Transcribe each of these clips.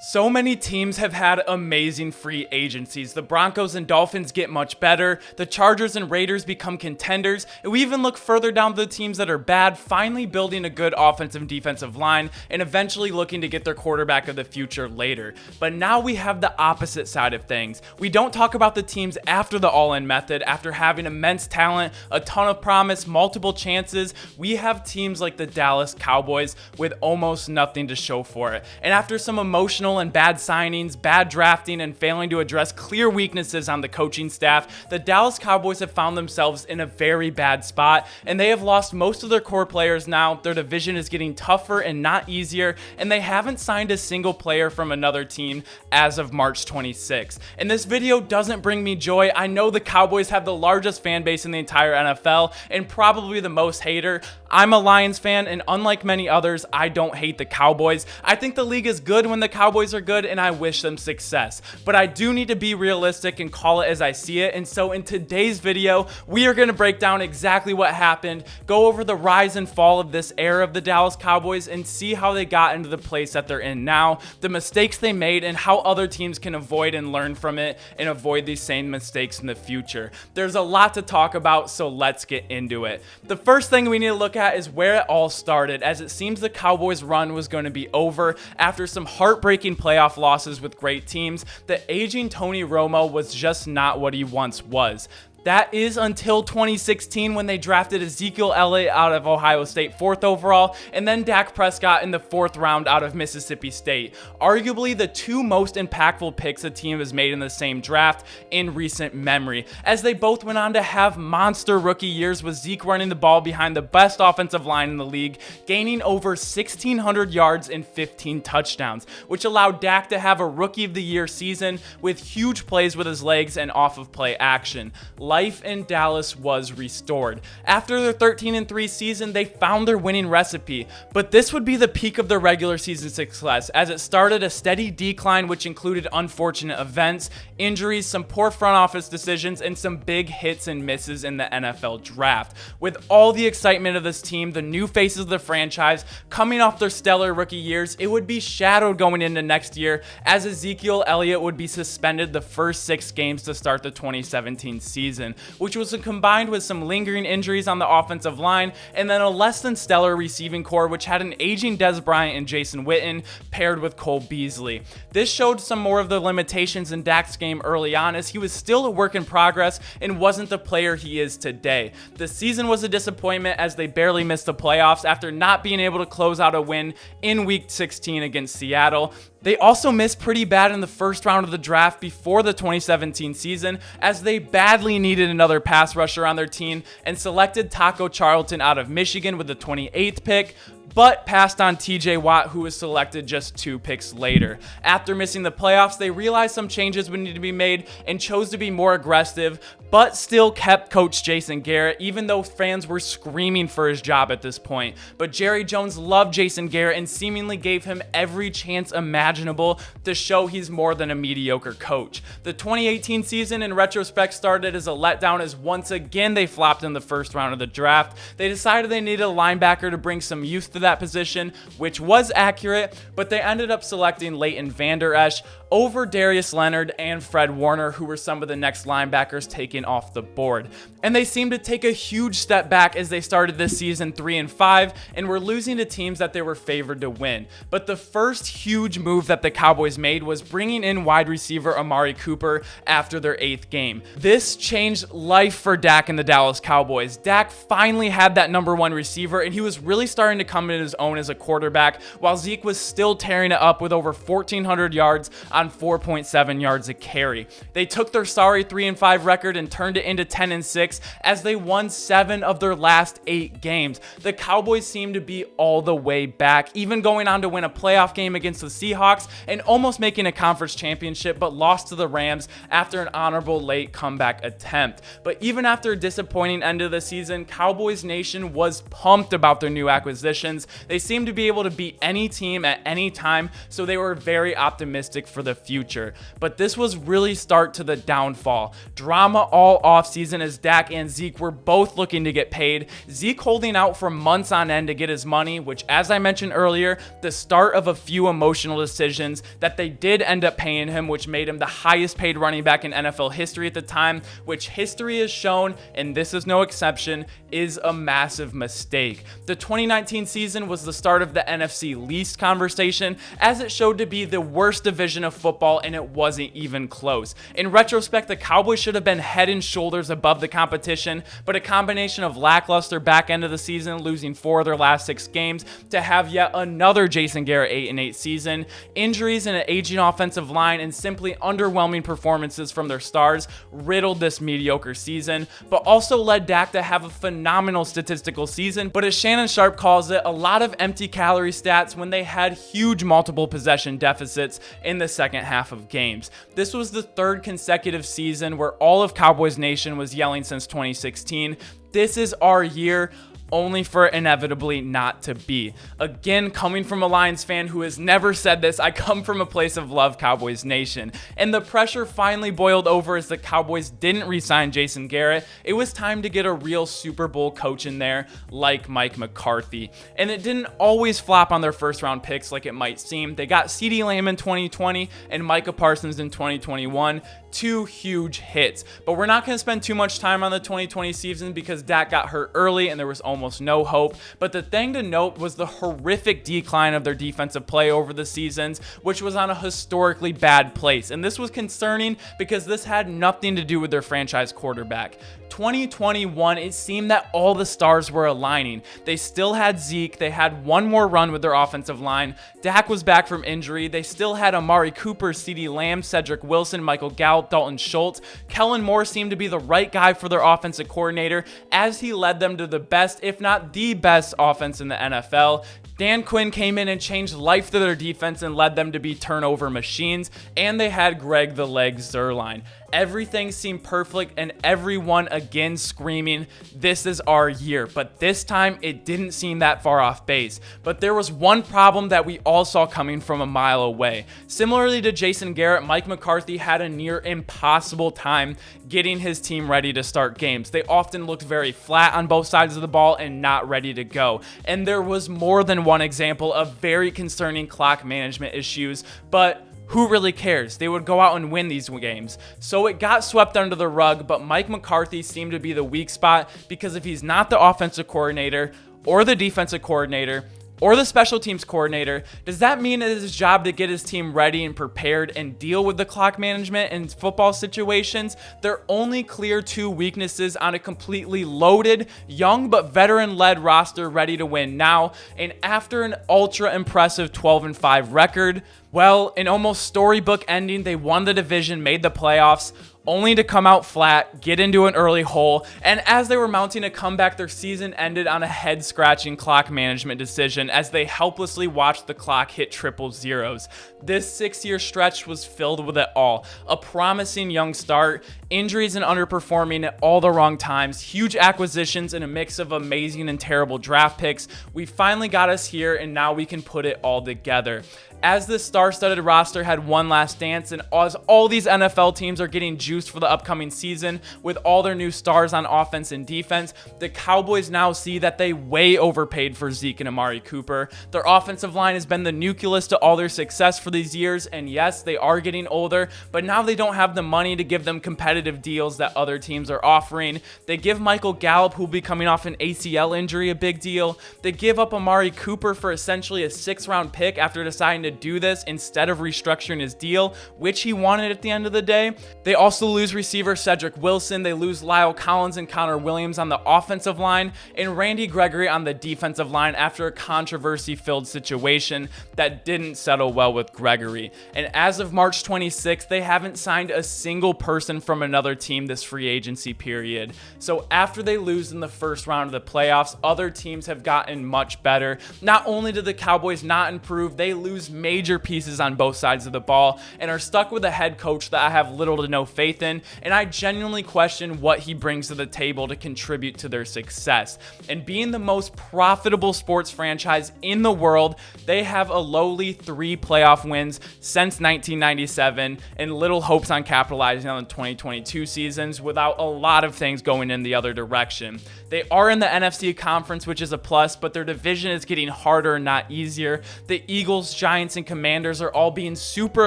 So many teams have had amazing free agencies. The Broncos and Dolphins get much better. The Chargers and Raiders become contenders. And we even look further down the teams that are bad, finally building a good offensive and defensive line and eventually looking to get their quarterback of the future later. But now we have the opposite side of things. We don't talk about the teams after the all-in method, after having immense talent, a ton of promise, multiple chances. We have teams like the Dallas Cowboys with almost nothing to show for it. And after some emotional and bad signings, bad drafting, and failing to address clear weaknesses on the coaching staff, the Dallas Cowboys have found themselves in a very bad spot, and they have lost most of their core players now. Their division is getting tougher and not easier, and they haven't signed a single player from another team as of March 26. And this video doesn't bring me joy. I know the Cowboys have the largest fan base in the entire NFL and probably the most hater. I'm a Lions fan, and unlike many others, I don't hate the Cowboys. I think the league is good when the Cowboys are good, and I wish them success. But I do need to be realistic and call it as I see it. And so in today's video, we are going to break down exactly what happened, go over the rise and fall of this era of the Dallas Cowboys, and see how they got into the place that they're in now, the mistakes they made, and how other teams can avoid and learn from it and avoid these same mistakes in the future. There's a lot to talk about, so let's get into it. The first thing we need to look at is where it all started, as it seems the Cowboys' run was going to be over after some heartbreaking playoff losses with great teams. The aging Tony Romo was just not what he once was. That is until 2016 when they drafted Ezekiel Elliott out of Ohio State 4th overall, and then Dak Prescott in the 4th round out of Mississippi State. Arguably the two most impactful picks a team has made in the same draft in recent memory, as they both went on to have monster rookie years, with Zeke running the ball behind the best offensive line in the league, gaining over 1,600 yards and 15 touchdowns, which allowed Dak to have a Rookie of the Year season with huge plays with his legs and off of play action. Life in Dallas was restored. After their 13-3 season, they found their winning recipe, but this would be the peak of their regular season success, as it started a steady decline, which included unfortunate events, injuries, some poor front office decisions, and some big hits and misses in the NFL draft. With all the excitement of this team, the new faces of the franchise coming off their stellar rookie years, it would be shadowed going into next year, as Ezekiel Elliott would be suspended the first 6 games to start the 2017 season, which was combined with some lingering injuries on the offensive line, and then a less than stellar receiving core, which had an aging Dez Bryant and Jason Witten paired with Cole Beasley. This showed some more of the limitations in Dak's game early on, as he was still a work in progress and wasn't the player he is today. The season was a disappointment, as they barely missed the playoffs after not being able to close out a win in Week 16 against Seattle. They also missed pretty bad in the first round of the draft before the 2017 season, as they badly needed another pass rusher on their team and selected Taco Charlton out of Michigan with the 28th pick, but passed on TJ Watt, who was selected just 2 picks later. After missing the playoffs, they realized some changes would need to be made and chose to be more aggressive, but still kept Coach Jason Garrett, even though fans were screaming for his job at this point. But Jerry Jones loved Jason Garrett and seemingly gave him every chance imaginable to show he's more than a mediocre coach. The 2018 season in retrospect started as a letdown, as once again they flopped in the first round of the draft. They decided they needed a linebacker to bring some youth to that position, which was accurate, but they ended up selecting Leighton Vander Esch over Darius Leonard and Fred Warner, who were some of the next linebackers taken off the board. And they seemed to take a huge step back as they started this season 3-5 and were losing to teams that they were favored to win. But the first huge move that the Cowboys made was bringing in wide receiver Amari Cooper after their 8th game. This changed life for Dak and the Dallas Cowboys. Dak finally had that number 1 receiver, and he was really starting to come in his own as a quarterback, while Zeke was still tearing it up with over 1,400 yards on 4.7 yards a carry. They took their sorry 3-5 record and turned it into 10-6, as they won 7 of their last 8 games. The Cowboys seemed to be all the way back, even going on to win a playoff game against the Seahawks and almost making a conference championship, but lost to the Rams after an honorable late comeback attempt. But even after a disappointing end of the season, Cowboys Nation was pumped about their new acquisitions, seasons. They seemed to be able to beat any team at any time, so they were very optimistic for the future. But this was really start to the downfall. Drama all offseason as Dak and Zeke were both looking to get paid. Zeke holding out for months on end to get his money, which, as I mentioned earlier, the start of a few emotional decisions that they did end up paying him, which made him the highest paid running back in NFL history at the time, which history has shown, and this is no exception, is a massive mistake. The 2019 season was the start of the NFC Least conversation, as it showed to be the worst division of football, and it wasn't even close. In retrospect, the Cowboys should have been head and shoulders above the competition, but a combination of lackluster back end of the season, losing 4 of their last 6 games, to have yet another Jason Garrett 8-8 season, injuries and an aging offensive line, and simply underwhelming performances from their stars riddled this mediocre season, but also led Dak to have a phenomenal statistical season, but as Shannon Sharp calls it, a lot of empty calorie stats when they had huge multiple possession deficits in the second half of games. This was the 3rd consecutive season where all of Cowboys Nation was yelling since 2016, "This is our year," only for it inevitably not to be. Again, coming from a Lions fan who has never said this, I come from a place of love, Cowboys Nation. And the pressure finally boiled over as the Cowboys didn't re-sign Jason Garrett. It was time to get a real Super Bowl coach in there like Mike McCarthy. And it didn't always flop on their first round picks like it might seem. They got CeeDee Lamb in 2020 and Micah Parsons in 2021. 2 huge hits. But we're not going to spend too much time on the 2020 season because Dak got hurt early and there was almost no hope. But the thing to note was the horrific decline of their defensive play over the seasons, which was on a historically bad place. And this was concerning because this had nothing to do with their franchise quarterback. 2021, it seemed that all the stars were aligning. They still had Zeke. They had one more run with their offensive line. Dak was back from injury. They still had Amari Cooper, CeeDee Lamb, Cedric Wilson, Michael Gallup, Dalton Schultz. Kellen Moore seemed to be the right guy for their offensive coordinator as he led them to the best, if not the best, offense in the NFL. Dan Quinn came in and changed life to their defense and led them to be turnover machines, and they had Greg the Leg Zuerlein. Everything seemed perfect and everyone again screaming, "This is our year." But this time it didn't seem that far off base. But there was one problem that we all saw coming from a mile away. Similarly to Jason Garrett, Mike McCarthy had a near impossible time getting his team ready to start games. They often looked very flat on both sides of the ball and not ready to go. And there was more than one example of very concerning clock management issues, but who really cares? They would go out and win these games. So it got swept under the rug, but Mike McCarthy seemed to be the weak spot because if he's not the offensive coordinator or the defensive coordinator or the special teams coordinator, does that mean it is his job to get his team ready and prepared and deal with the clock management in football situations? Their only clear 2 weaknesses on a completely loaded, young but veteran-led roster ready to win now, and after an ultra-impressive 12-5 record, well, an almost storybook ending, they won the division, made the playoffs, only to come out flat, get into an early hole, and as they were mounting a comeback, their season ended on a head-scratching clock management decision as they helplessly watched the clock hit triple zeros. This 6-year stretch was filled with it all. A promising young start, injuries and underperforming at all the wrong times, huge acquisitions, and a mix of amazing and terrible draft picks. We finally got us here, and now we can put it all together. As this star-studded roster had one last dance, and as all these NFL teams are getting juiced for the upcoming season with all their new stars on offense and defense, the Cowboys now see that they way overpaid for Zeke and Amari Cooper. Their offensive line has been the nucleus to all their success for these years, and yes, they are getting older, but now they don't have the money to give them competitive deals that other teams are offering. They give Michael Gallup, who will be coming off an ACL injury, a big deal. They give up Amari Cooper for essentially a 6th-round pick after deciding to do this instead of restructuring his deal, which he wanted at the end of the day. They also lose receiver Cedric Wilson. They lose Lyle Collins and Connor Williams on the offensive line and Randy Gregory on the defensive line after a controversy-filled situation that didn't settle well with Gregory. And as of March 26th, they haven't signed a single person from another team this free agency period. So after they lose in the first round of the playoffs, other teams have gotten much better. Not only did the Cowboys not improve, they lose major pieces on both sides of the ball and are stuck with a head coach that I have little to no faith in, and I genuinely question what he brings to the table to contribute to their success. And being the most profitable sports franchise in the world, they have a lowly 3 playoff wins since 1997 and little hopes on capitalizing on the 2022 seasons without a lot of things going in the other direction. They are in the NFC conference, which is a plus, but their division is getting harder, not easier. The Eagles, Giants, and Commanders are all being super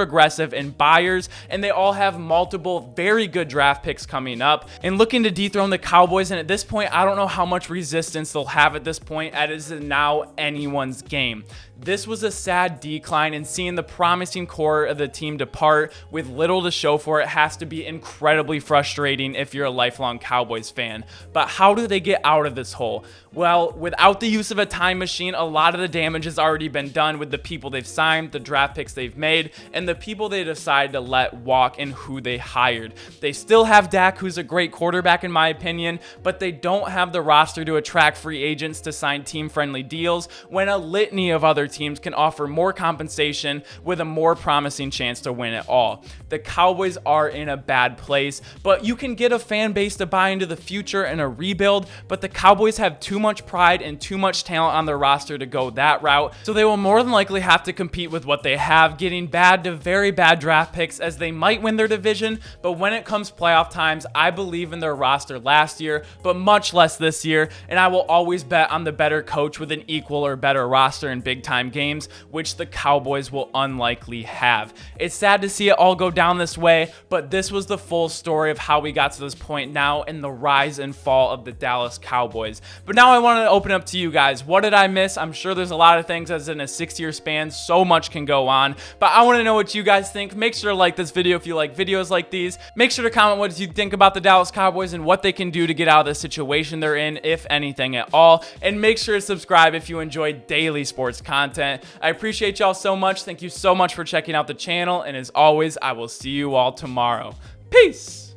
aggressive and buyers, and they all have multiple very good draft picks coming up and looking to dethrone the Cowboys. And at this point, I don't know how much resistance they'll have at this point, as it is now anyone's game. This was a sad decline, and seeing the promising core of the team depart with little to show for it has to be incredibly frustrating if you're a lifelong Cowboys fan. But how do they get out of this hole? Well, without the use of a time machine, a lot of the damage has already been done with the people they've signed, the draft picks they've made, and the people they decided to let walk and who they hired. They still have Dak, who's a great quarterback in my opinion, but they don't have the roster to attract free agents to sign team-friendly deals when a litany of other teams can offer more compensation with a more promising chance to win it all. The Cowboys are in a bad place, but you can get a fan base to buy into the future and a rebuild, but the Cowboys have too much pride and too much talent on their roster to go that route, so they will more than likely have to compete with what they have, getting bad to very bad draft picks as they might win their division, but when it comes playoff times, I believe in their roster last year, but much less this year, and I will always bet on the better coach with an equal or better roster in big-time games, which the Cowboys will unlikely have. It's sad to see it all go down this way, but this was the full story of how we got to this point now and the rise and fall of the Dallas Cowboys. But now I want to open up to you guys. What did I miss? I'm sure there's a lot of things, as in a 6-year span, so much can go on, but I want to know what you guys think. Make sure to like this video if you like videos like these. Make sure to comment what you think about the Dallas Cowboys and what they can do to get out of the situation they're in, if anything at all, and make sure to subscribe if you enjoy daily sports content. I appreciate y'all so much. Thank you so much for checking out the channel, and as always, I will see you all tomorrow. Peace!